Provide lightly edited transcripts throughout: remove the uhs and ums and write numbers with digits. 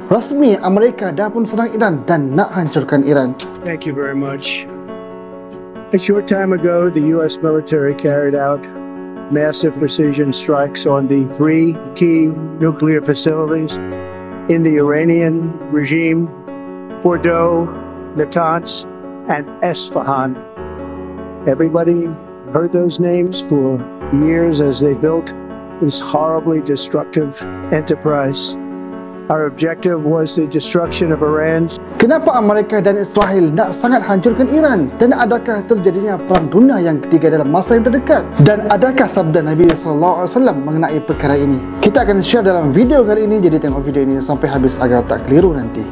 Rasmi Amerika dah pun serang Iran dan nak hancurkan Iran. Thank you very much. A short time ago, the U.S. military carried out massive precision strikes on the 3 key nuclear facilities in the Iranian regime: Fordow, Natanz, and Esfahan. Everybody heard those names for years as they built this horribly destructive enterprise. Our objective was the destruction of Iran. Kenapa Amerika dan Israel nak sangat hancurkan Iran? Dan adakah terjadinya perang dunia yang ketiga dalam masa yang terdekat? Dan adakah sabda Nabi SAW mengenai perkara ini? Kita akan share dalam video kali ini, jadi tengok video ini sampai habis agar tak keliru nanti.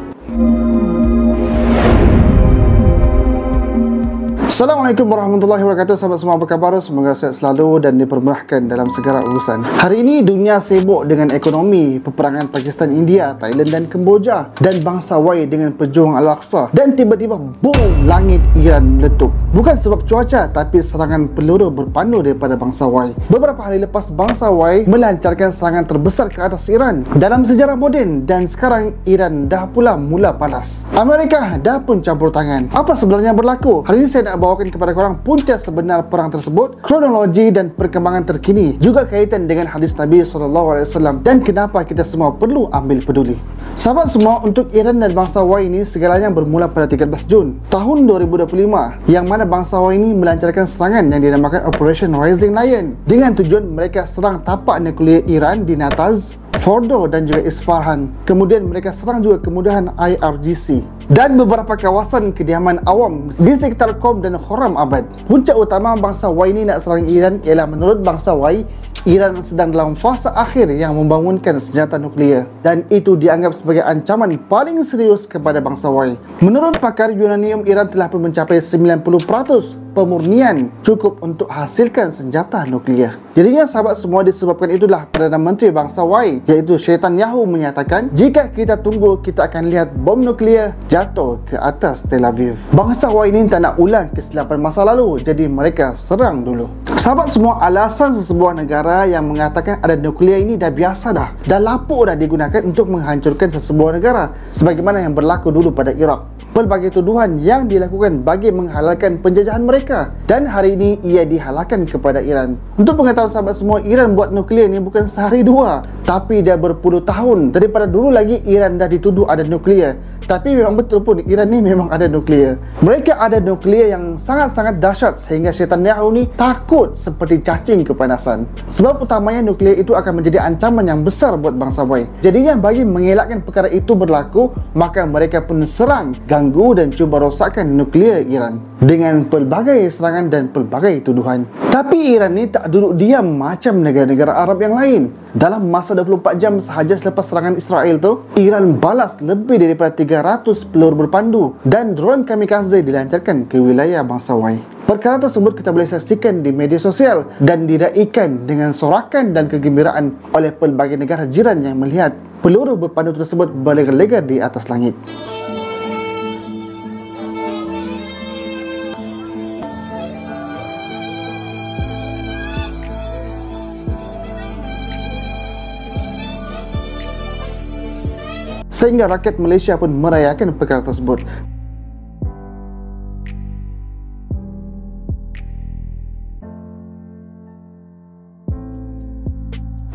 Assalamualaikum warahmatullahi wabarakatuh. Sahabat semua, apa khabar? Semoga sehat selalu dan dipermudahkan dalam segala urusan. Hari ini dunia sibuk dengan ekonomi, peperangan Pakistan, India, Thailand dan Kemboja, dan bangsa Y dengan pejuang Al-Aqsa. Dan tiba-tiba boom, langit Iran meletup. Bukan sebab cuaca, tapi serangan peluru berpandu daripada bangsa Y. Beberapa hari lepas, bangsa Y melancarkan serangan terbesar ke atas Iran dalam sejarah moden, dan sekarang Iran dah pula mula panas. Amerika dah pun campur tangan. Apa sebenarnya berlaku? Hari ini saya nak bawakan kepada korang punca sebenar perang tersebut, kronologi dan perkembangan terkini, juga kaitan dengan hadis Nabi SAW, dan kenapa kita semua perlu ambil peduli. Sahabat semua, untuk Iran dan bangsa Y ini segalanya bermula pada 13 Jun tahun 2025, yang mana bangsa Y ini melancarkan serangan yang dinamakan Operation Rising Lion, dengan tujuan mereka serang tapak nuklear Iran di Natanz, Fordow dan juga Isfahan. Kemudian mereka serang juga kemudahan IRGC dan beberapa kawasan kediaman awam di sekitar Qom dan Khorram Abad. Punca utama bangsa Y ini nak serang Iran ialah menurut bangsa Y, Iran sedang dalam fasa akhir yang membangunkan senjata nuklear, dan itu dianggap sebagai ancaman paling serius kepada bangsa Y. Menurut pakar uranium, Iran telah pun mencapai 90% pemurnian cukup untuk hasilkan senjata nuklear. Jadinya sahabat semua, disebabkan itulah Perdana Menteri bangsa Y iaitu Netanyahu menyatakan, jika kita tunggu, kita akan lihat bom nuklear jatuh ke atas Tel Aviv. Bangsa Y ini tak nak ulang kesilapan masa lalu, jadi mereka serang dulu. Sahabat semua, alasan sesebuah negara yang mengatakan ada nuklear ini dah biasa dah lapuk dah digunakan untuk menghancurkan sesebuah negara, sebagaimana yang berlaku dulu pada Iraq. Pelbagai tuduhan yang dilakukan bagi menghalalkan penjajahan mereka, dan hari ini ia dihalalkan kepada Iran. Untuk pengetahuan sahabat semua, Iran buat nuklear ni bukan sehari dua, tapi dah berpuluh tahun. Daripada dulu lagi Iran dah dituduh ada nuklear. Tapi memang betul pun, Iran ni memang ada nuklear. Mereka ada nuklear yang sangat-sangat dahsyat sehingga Netanyahu ni takut seperti cacing kepanasan. Sebab utamanya nuklear itu akan menjadi ancaman yang besar buat bangsa Y. Jadinya bagi mengelakkan perkara itu berlaku, maka mereka pun serang, ganggu dan cuba rosakkan nuklear Iran dengan pelbagai serangan dan pelbagai tuduhan. Tapi Iran ni tak duduk diam macam negara-negara Arab yang lain. Dalam masa 24 jam sahaja selepas serangan Israel tu, Iran balas lebih daripada 300 peluru berpandu dan drone kamikaze dilancarkan ke wilayah bangsa Y. Perkara tersebut kita boleh saksikan di media sosial dan diraikan dengan sorakan dan kegembiraan oleh pelbagai negara jiran yang melihat peluru berpandu tersebut berlegar-legar di atas langit. Sehingga rakyat Malaysia pun merayakan perkara tersebut.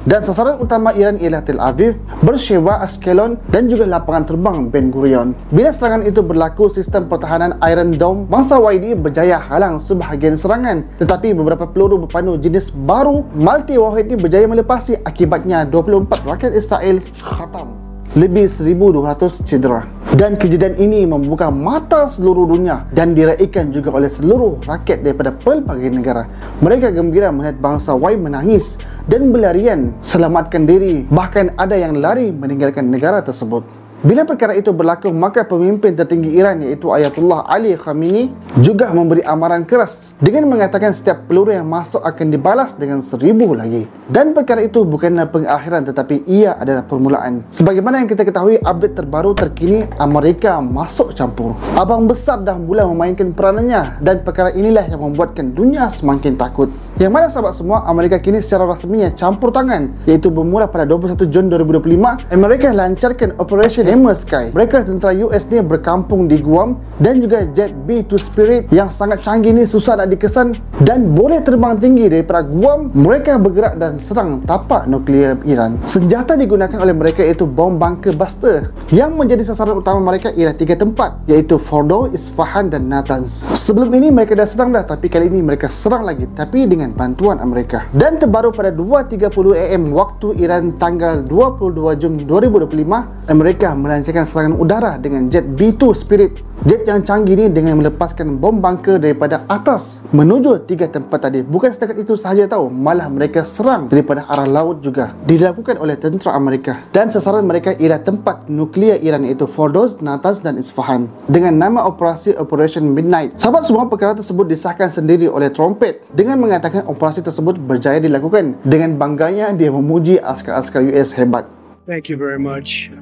Dan sasaran utama Iran ialah Tel Aviv, Beersheba, Ashkelon dan juga lapangan terbang Ben Gurion. Bila serangan itu berlaku, sistem pertahanan Iron Dome bangsa Y ini berjaya halang sebahagian serangan, tetapi beberapa peluru berpandu jenis baru multi warhead ini berjaya melepasi. Akibatnya 24 rakyat Israel khatam, lebih 1,200 cedera. Dan kejadian ini membuka mata seluruh dunia dan diraikan juga oleh seluruh rakyat daripada pelbagai negara. Mereka gembira melihat bangsa Y menangis dan berlarian selamatkan diri, bahkan ada yang lari meninggalkan negara tersebut. Bila perkara itu berlaku, maka pemimpin tertinggi Iran iaitu Ayatollah Ali Khamenei juga memberi amaran keras dengan mengatakan setiap peluru yang masuk akan dibalas dengan 1,000 lagi. Dan perkara itu bukanlah pengakhiran, tetapi ia adalah permulaan. Sebagaimana yang kita ketahui, update terbaru terkini, Amerika masuk campur. Abang besar dah mula memainkan peranannya, dan perkara inilah yang membuatkan dunia semakin takut. Yang mana sahabat semua, Amerika kini secara rasminya campur tangan, iaitu bermula pada 21 Jun 2025, Amerika lancarkan Operation Famous Sky. Mereka tentera US ni berkampung di Guam, dan juga jet B-2 Spirit yang sangat canggih ni susah nak dikesan dan boleh terbang tinggi daripada Guam. Mereka bergerak dan serang tapak nuklear Iran. Senjata digunakan oleh mereka iaitu bom bunker buster, yang menjadi sasaran utama mereka ialah 3 tempat, iaitu Fordo, Isfahan dan Natanz. Sebelum ini mereka dah serang dah, tapi kali ini mereka serang lagi, tapi dengan bantuan Amerika. Dan terbaru pada 2.30 AM waktu Iran tanggal 22 Jun 2025, Amerika melancarkan serangan udara dengan jet B-2 Spirit. Jet yang canggih ni dengan melepaskan bom bunker daripada atas menuju 3 tempat tadi. Bukan setakat itu sahaja tahu, malah mereka serang daripada arah laut juga. Dilakukan oleh tentera Amerika, dan sasaran mereka ialah tempat nuklear Iran iaitu Fordo, Natanz dan Isfahan dengan nama operasi Operation Midnight. Sahabat semua, perkara tersebut disahkan sendiri oleh Trumpet dengan mengatakan operasi tersebut berjaya dilakukan. Dengan bangganya dia memuji askar-askar US hebat. Thank you very much.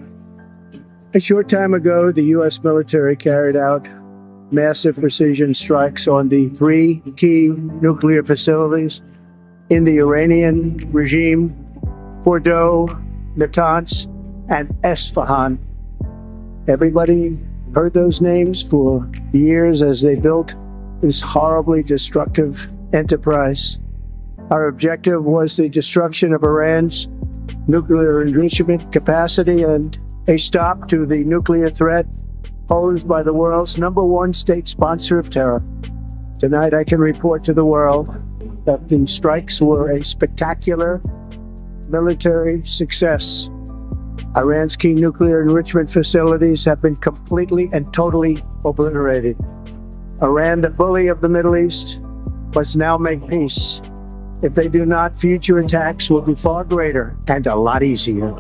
A short time ago, the U.S. military carried out massive precision strikes on the 3 key nuclear facilities in the Iranian regime: Fordo, Natanz, and Esfahan. Everybody heard those names for years as they built this horribly destructive enterprise. Our objective was the destruction of Iran's nuclear enrichment capacity and a stop to the nuclear threat posed by the world's #1 state sponsor of terror. Tonight I can report to the world that the strikes were a spectacular military success. Iran's key nuclear enrichment facilities have been completely and totally obliterated. Iran, the bully of the Middle East, must now make peace. If they do not, future attacks will be far greater and a lot easier.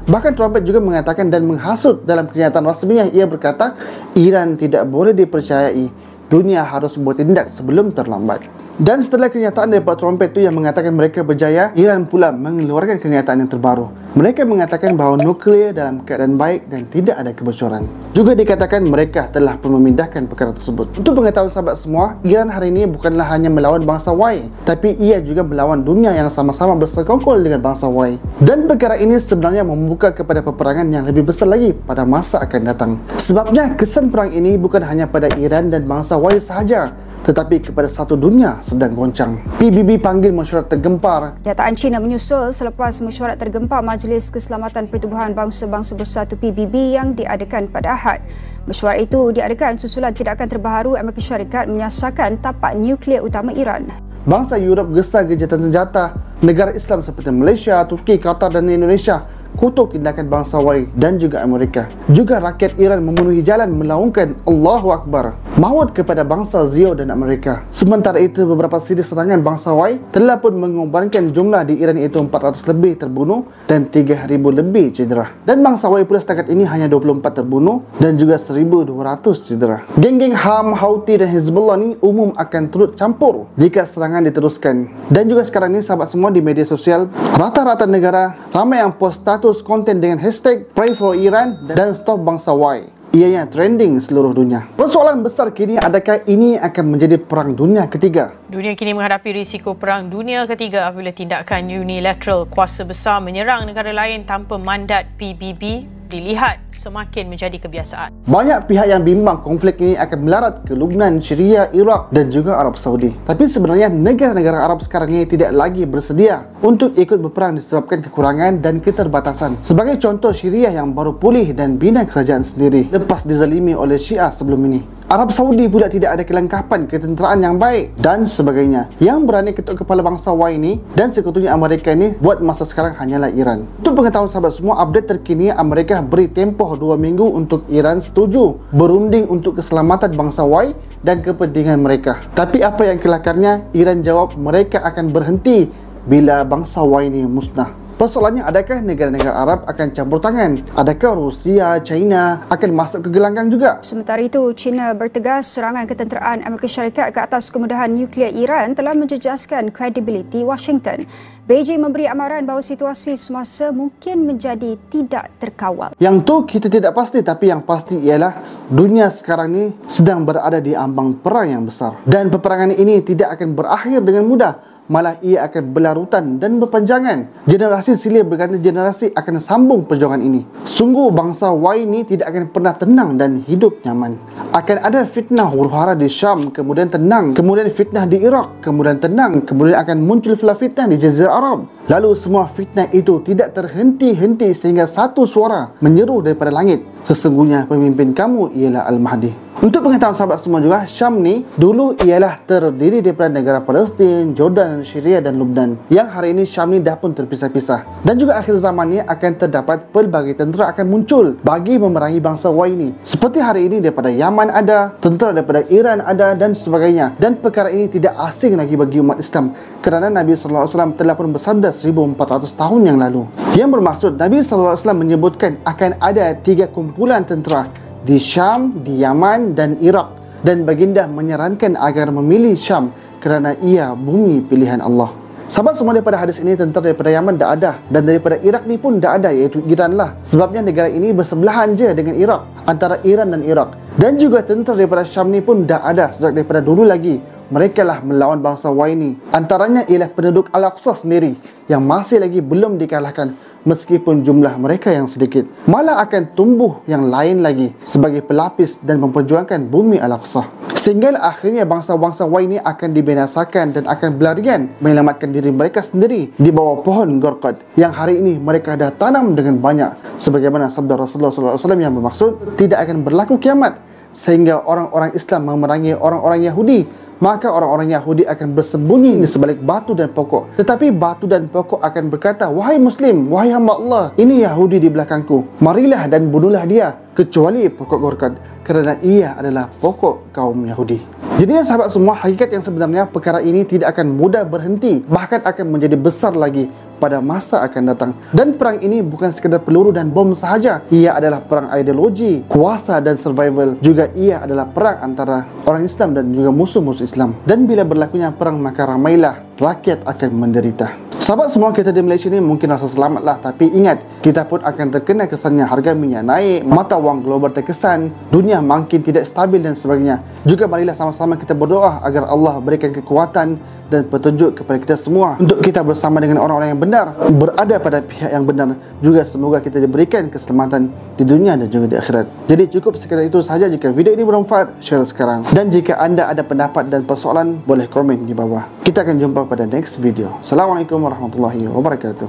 Bahkan Trumpet juga mengatakan dan menghasut dalam kenyataan rasminya. Ia berkata, Iran tidak boleh dipercayai. Dunia harus bertindak sebelum terlambat. Dan setelah kenyataan daripada Trumpet itu yang mengatakan mereka berjaya, Iran pula mengeluarkan kenyataan yang terbaru. Mereka mengatakan bahawa nuklear dalam keadaan baik dan tidak ada kebocoran. Juga dikatakan mereka telah pun memindahkan perkara tersebut. Untuk pengetahuan sahabat semua, Iran hari ini bukanlah hanya melawan bangsa Y, tapi ia juga melawan dunia yang sama-sama bersekongkol dengan bangsa Y. Dan perkara ini sebenarnya membuka kepada peperangan yang lebih besar lagi pada masa akan datang. Sebabnya kesan perang ini bukan hanya pada Iran dan bangsa Y sahaja, tetapi kepada satu dunia sedang goncang. PBB panggil mesyuarat tergempar. Kenyataan China menyusul selepas mesyuarat tergempar Majlis Keselamatan Pertubuhan Bangsa-Bangsa Bersatu PBB yang diadakan pada Ahad. Mesyuarat itu diadakan susulan tindakan terbaru Amerika Syarikat menyasarkan tapak nuklear utama Iran. Bangsa Europe gesar gencatan senjata. Negara Islam seperti Malaysia, Turki, Qatar dan Indonesia kutuk tindakan bangsa Y dan juga Amerika. Juga rakyat Iran memenuhi jalan melaungkan Allahu Akbar, maut kepada bangsa Zio dan Amerika. Sementara itu, beberapa siri serangan bangsa Y telah pun mengorbankan jumlah di Iran iaitu 400 lebih terbunuh dan 3,000 lebih cedera. Dan bangsa Y pula setakat ini hanya 24 terbunuh dan juga 1,200 cedera. Geng-geng HAM, Houthi dan Hezbollah ni umum akan turut campur jika serangan diteruskan. Dan juga sekarang ni sahabat semua, di media sosial rata-rata negara ramai yang post status konten dengan hashtag Pray for Iran dan Stop Bangsa Y. Ianya trending seluruh dunia. Persoalan besar kini, adakah ini akan menjadi perang dunia ketiga? Dunia kini menghadapi risiko perang dunia ketiga apabila tindakan unilateral kuasa besar menyerang negara lain tanpa mandat PBB dilihat semakin menjadi kebiasaan. Banyak pihak yang bimbang konflik ini akan melarat ke Lebanon, Syria, Iraq dan juga Arab Saudi. Tapi sebenarnya negara-negara Arab sekarang ini tidak lagi bersedia untuk ikut berperang disebabkan kekurangan dan keterbatasan. Sebagai contoh, Syria yang baru pulih dan bina kerajaan sendiri lepas dizalimi oleh Syiah sebelum ini. Arab Saudi pula tidak ada kelengkapan ketenteraan yang baik dan sebagainya. Yang berani ketuk kepala bangsa Y ini dan sekutunya Amerika ini buat masa sekarang hanyalah Iran. Untuk pengetahuan sahabat semua, update terkini Amerika beri tempoh 2 minggu untuk Iran setuju berunding untuk keselamatan bangsa Y dan kepentingan mereka. Tapi apa yang kelakarnya, Iran jawab mereka akan berhenti bila bangsa Y ini musnah. Persoalannya, adakah negara-negara Arab akan campur tangan? Adakah Rusia, China akan masuk ke gelanggang juga? Sementara itu, China bertegas serangan ketenteraan Amerika Syarikat ke atas kemudahan nuklear Iran telah menjejaskan kredibiliti Washington. Beijing memberi amaran bahawa situasi semasa mungkin menjadi tidak terkawal. Yang tu kita tidak pasti, tapi yang pasti ialah dunia sekarang ni sedang berada di ambang perang yang besar. Dan peperangan ini tidak akan berakhir dengan mudah. malah ia akan berlarutan dan berpanjangan. Generasi silih berganti generasi akan sambung perjuangan ini. Sungguh bangsa Y ini tidak akan pernah tenang dan hidup nyaman. Akan ada fitnah huru-hara di Syam, kemudian tenang, kemudian fitnah di Iraq, kemudian tenang, kemudian akan muncul pula fitnah di Jazirah Arab. Lalu semua fitnah itu tidak terhenti-henti sehingga satu suara menyeru daripada langit, sesungguhnya pemimpin kamu ialah Al-Mahdi. Untuk pengetahuan sahabat semua juga, Syam ni dulu ialah terdiri daripada negara Palestin, Jordan, Syria dan Lebanon. Yang hari ini Syam ni dah pun terpisah-pisah. Dan juga akhir zaman ni akan terdapat pelbagai tentera akan muncul bagi memerangi bangsa Y ini. Seperti hari ini daripada Yaman ada, tentera daripada Iran ada dan sebagainya. Dan perkara ini tidak asing lagi bagi umat Islam kerana Nabi SAW telah pun bersabda 1400 tahun yang lalu. Yang bermaksud Nabi SAW menyebutkan akan ada 3 kumpulan tentera di Syam, di Yaman dan Iraq, dan baginda menyarankan agar memilih Syam kerana ia bumi pilihan Allah. Sahabat semua, daripada hadis ini tentera daripada Yaman tak ada, dan daripada Iraq ni pun tak ada, iaitu Iran lah. Sebabnya negara ini bersebelahan je dengan Iraq, antara Iran dan Iraq. Dan juga tentera daripada Syam ni pun tak ada sejak daripada dulu lagi. Mereka lah melawan bangsa Y ini. Antaranya ialah penduduk Al-Aqsa sendiri yang masih lagi belum dikalahkan meskipun jumlah mereka yang sedikit. Malah akan tumbuh yang lain lagi sebagai pelapis dan memperjuangkan bumi Al-Aqsa. Sehingga akhirnya bangsa-bangsa Y ini akan dibinasakan dan akan berlarian menyelamatkan diri mereka sendiri di bawah pohon Gorqad yang hari ini mereka dah tanam dengan banyak. Sebagaimana sabda Rasulullah SAW yang bermaksud tidak akan berlaku kiamat sehingga orang-orang Islam memerangi orang-orang Yahudi. Maka orang-orang Yahudi akan bersembunyi di sebalik batu dan pokok. Tetapi batu dan pokok akan berkata, "Wahai Muslim, wahai hamba Allah, ini Yahudi di belakangku. Marilah dan bunuhlah dia, kecuali pokok Gorqad, kerana ia adalah pokok kaum Yahudi." Jadi sahabat semua, hakikat yang sebenarnya perkara ini tidak akan mudah berhenti, bahkan akan menjadi besar lagi pada masa akan datang. Dan perang ini bukan sekadar peluru dan bom sahaja. Ia adalah perang ideologi, kuasa dan survival. Juga ia adalah perang antara orang Islam dan juga musuh-musuh Islam. Dan bila berlakunya perang, maka ramailah rakyat akan menderita. Sahabat semua, kita di Malaysia ni mungkin rasa selamat lah, tapi ingat, kita pun akan terkena kesannya harga minyak naik, mata wang global terkesan, dunia makin tidak stabil dan sebagainya. Juga marilah sama-sama kita berdoa agar Allah berikan kekuatan dan petunjuk kepada kita semua untuk kita bersama dengan orang-orang yang benar, berada pada pihak yang benar. Juga semoga kita diberikan keselamatan di dunia dan juga di akhirat. Jadi cukup sekadar itu sahaja. Jika video ini bermanfaat, share sekarang. Dan jika anda ada pendapat dan persoalan, boleh komen di bawah. Kita akan jumpa pada next video. Assalamualaikum warahmatullahi wabarakatuh.